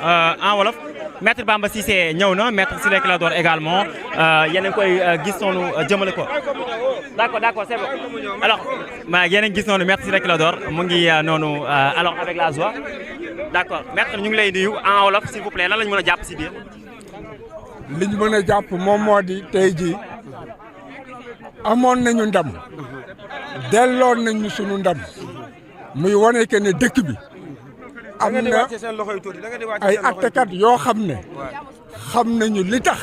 en wolof maître Bamba Cissé ñëw na maître Ciré Clédor également yéen a ngi koy gis noonu jëmale ko d'accord c'est bon alors yéen a ngi gis noonu maître Ciré Clédor mu ngi noonu alors avec la joie d'accord maître ñu ngi lay nuyu en wolof s'il vous plaît lan la ñu mën a jàpp si biir. li ñu mën a jàpp moom moo di tey jii amoon nañu ndam delloon nañu sunu ndam muy wane que ne dëkk bi. am na ay attekat yoo xam ne xam nañu li tax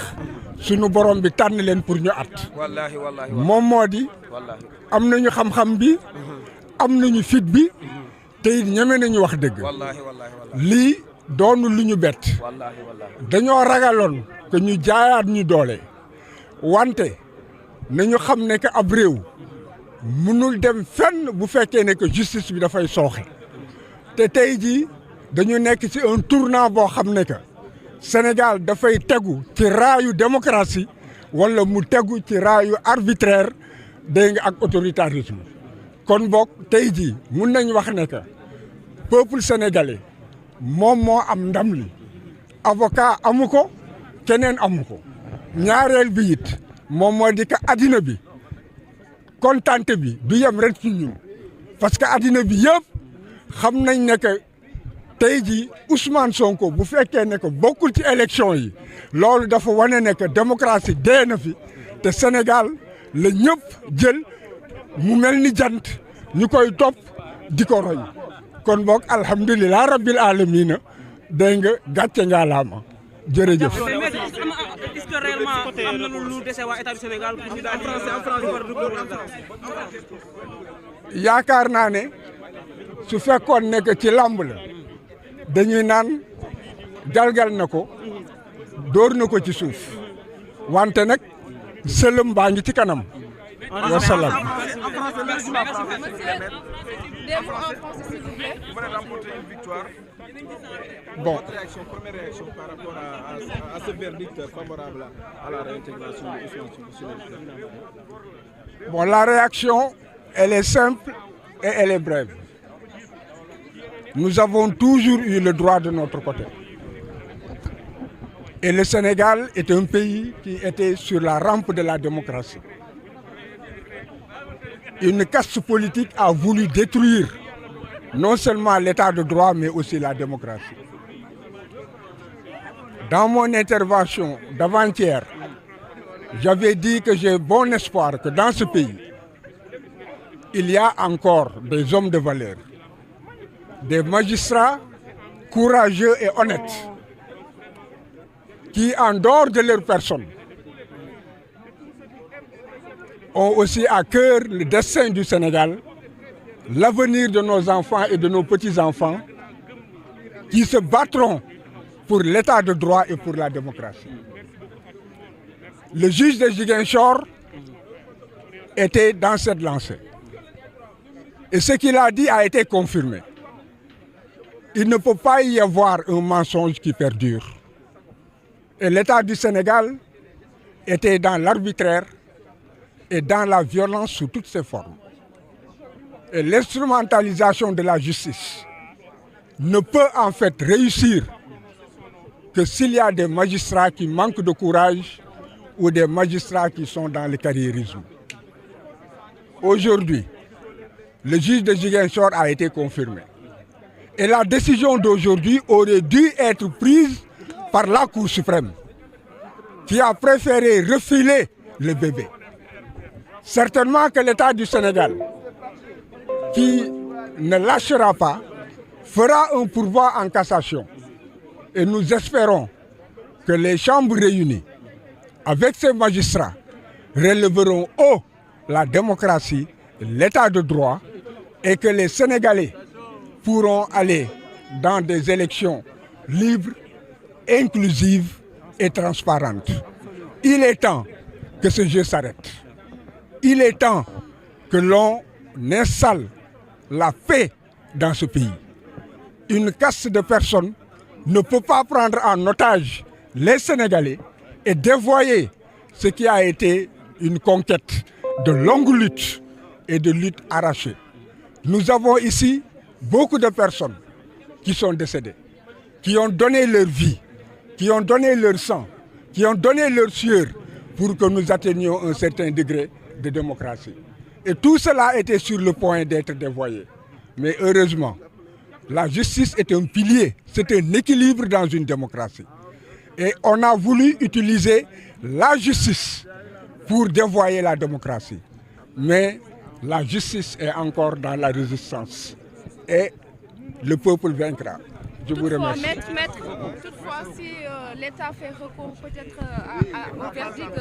sunu borom bi tànn leen pour ñu at moom moo di am nañu xam-xam bi am nañu fit bi te it ñeme nañu wax dëgg lii doonu lu ñu bett dañoo ragaloon que ñu jaayaat ñu doole wante nañu xam ne que ab réew mënul dem fenn bu fekkee ne que justice bi dafay sooxe te tey jii dañu nekk ci un tournant boo xam ne que Sénégal dafay tegu ci raayu démocratie wala mu tegu ci raayu arbitraire dégg nga ak autoritarisme kon boog tey jii mun nañ wax ne que peuple sénégalais moom moo am ndam li avocat amu ko keneen amu ko ñaareel bi it moom moo di que addina bi kontante bi du yem rek ci ñun parce que addina bi yëpp xam nañ ne que tey jii Ousmane Sonko bu fekkee ne que bokkul ci élection yi loolu dafa wane ne que démocratie dee na fi te Sénégal la ñëpp jël mu mel ni jant ñu koy topp di ko roy kon boog alhamdulilah rabbil alamina dégg nga gàcce ngaalaama jërëjëf. est-ce que réellement am na lu dese waa état du Sénégal pour ñu daal yaakaar naa ne su fekkoon ne que ci làmb la. dañuy naan galgal na ko dóor na ko ci suuf wante nag sëlëm baa ngi ci kanam wasalaam. Bon. Première réaction par rapport à ce verdict favorable à la réintégration de Ousmane Sonko. Bon, la réaction, elle est simple et elle est brève. Nous avons toujours eu le droit de notre côté. Et le Sénégal est un pays qui était sur la rampe de la démocratie. Une caste politique a voulu détruire non seulement l'état de droit, mais aussi la démocratie. Dans mon intervention d'avant-hier, j'avais dit que j'ai bon espoir que dans ce pays, il y a encore des hommes de valeur, des magistrats courageux et honnêtes, qui, en dehors de leur personne, ont aussi à cœur le destin du Sénégal, l'avenir de nos enfants et de nos petits-enfants, qui se battront pour l'état de droit et pour la démocratie. Le juge de Ziguinchor était dans cette lancée. Et ce qu'il a dit a été confirmé. Il ne peut pas y avoir un mensonge qui perdure. Et l'État du Sénégal était dans l'arbitraire et dans la violence sous toutes ses formes. Et l'instrumentalisation de la justice ne peut en fait réussir que s'il y a des magistrats qui manquent de courage ou des magistrats qui sont dans le carriérisme. Aujourd'hui, le juge de Ziguinchor a été confirmé. Et la décision d'aujourd'hui aurait dû être prise par la Cour suprême, qui a préféré refiler le bébé. Certainement que l'État du Sénégal, qui ne lâchera pas, fera un pourvoi en cassation. Et nous espérons que les chambres réunies, avec ces magistrats, relèveront haut la démocratie, l'état de droit, et que les Sénégalais pourront aller dans des élections libres, inclusives et transparentes. Il est temps que ce jeu s'arrête. Il est temps que l'on installe la paix dans ce pays. Une caste de personnes ne peut pas prendre en otage les Sénégalais et dévoyer ce qui a été une conquête de longues luttes et de luttes arrachées. Nous avons ici beaucoup de personnes qui sont décédées. qui ont donné leur vie, qui ont donné leur sang, qui ont donné leur sueur pour que nous atteignions un certain degré de démocratie. Et tout cela était sur le point d'être dévoyé. Mais heureusement, la justice est un pilier, c'est un équilibre dans une démocratie. Et on a voulu utiliser la justice pour dévoyer la démocratie. Mais la justice est encore dans la résistance. Et le peuple vaincra. Je vous remercie. Toutefois, si l'État fait recours peut-être au verdict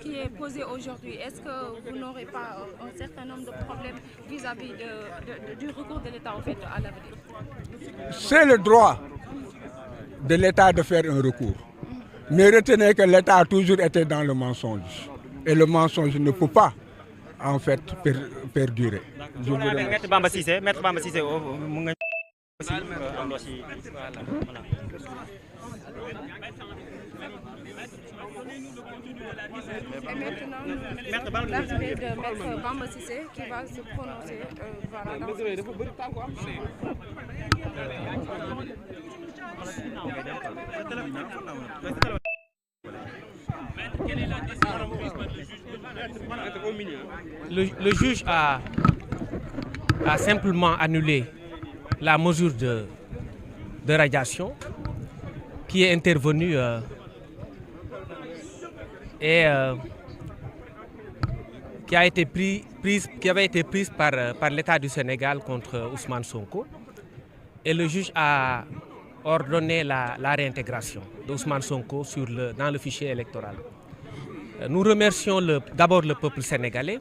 qui est posé aujourd'hui, est-ce que vous n'aurez pas un certain nombre de problèmes vis-à-vis du recours de l'État en fait, à l'avenir? C'est le droit de l'État de faire un recours. Mais retenez que l'État a toujours été dans le mensonge. Et le mensonge ne peut pas, en fait, perdurer. Je vous remercie. Maître Bamba Cissé, Et maintenant, l'arrivée de Maître Bamba Cissé qui va se prononcer. Le juge a simplement annulé la mesure de radiation qui est intervenue et qui avait été prise par l'État du Sénégal contre Ousmane Sonko. Et le juge a ordonné la réintégration d'Ousmane Sonko dans le fichier électoral. Nous remercions d'abord le peuple sénégalais,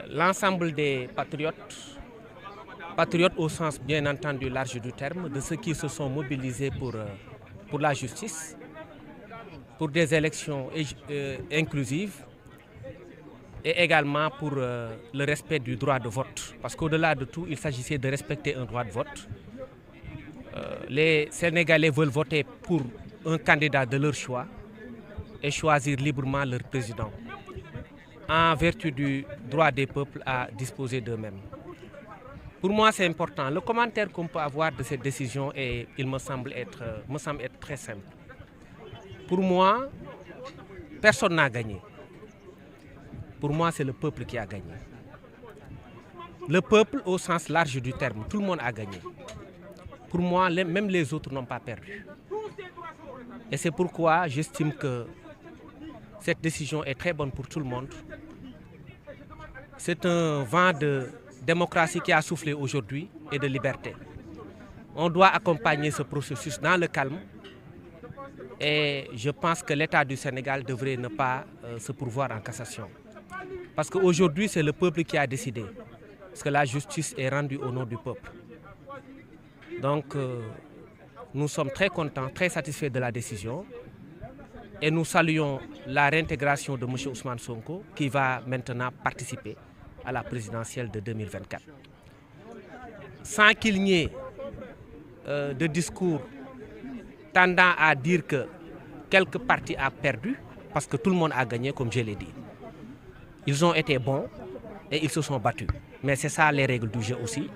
l'ensemble des patriotes au sens bien entendu large du terme, de ceux qui se sont mobilisés pour la justice, pour des élections inclusives et également pour le respect du droit de vote. Parce qu'au-delà de tout, il s'agissait de respecter un droit de vote. Les Sénégalais veulent voter pour un candidat de leur choix et choisir librement leur président, en vertu du droit des peuples à disposer d'eux-mêmes. Pour moi, c'est important. Le commentaire qu'on peut avoir de cette décision, il me semble être très simple. Pour moi, personne n'a gagné. Pour moi, c'est le peuple qui a gagné. Le peuple au sens large du terme, tout le monde a gagné. Pour moi, même les autres n'ont pas perdu. Et c'est pourquoi j'estime que cette décision est très bonne pour tout le monde. C'est un vent de démocratie qui a soufflé aujourd'hui et de liberté. On doit accompagner ce processus dans le calme et je pense que l'État du Sénégal devrait ne pas se pourvoir en cassation. Parce qu'aujourd'hui, c'est le peuple qui a décidé. Parce que la justice est rendue au nom du peuple. Donc, nous sommes très contents, très satisfaits de la décision. Et nous saluons la réintégration de M. Ousmane Sonko qui va maintenant participer à la présidentielle de 2024. Sans qu'il n'y ait de discours tendant à dire que quelque parti a perdu, parce que tout le monde a gagné, comme je l'ai dit. Ils ont été bons et ils se sont battus. Mais c'est ça les règles du jeu aussi.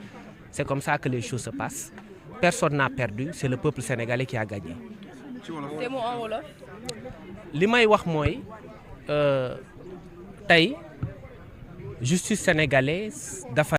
C'est comme ça que les choses se passent. Personne n'a perdu, c'est le peuple sénégalais qui a gagné. li may wax mooy tey justice sénégalaise dafa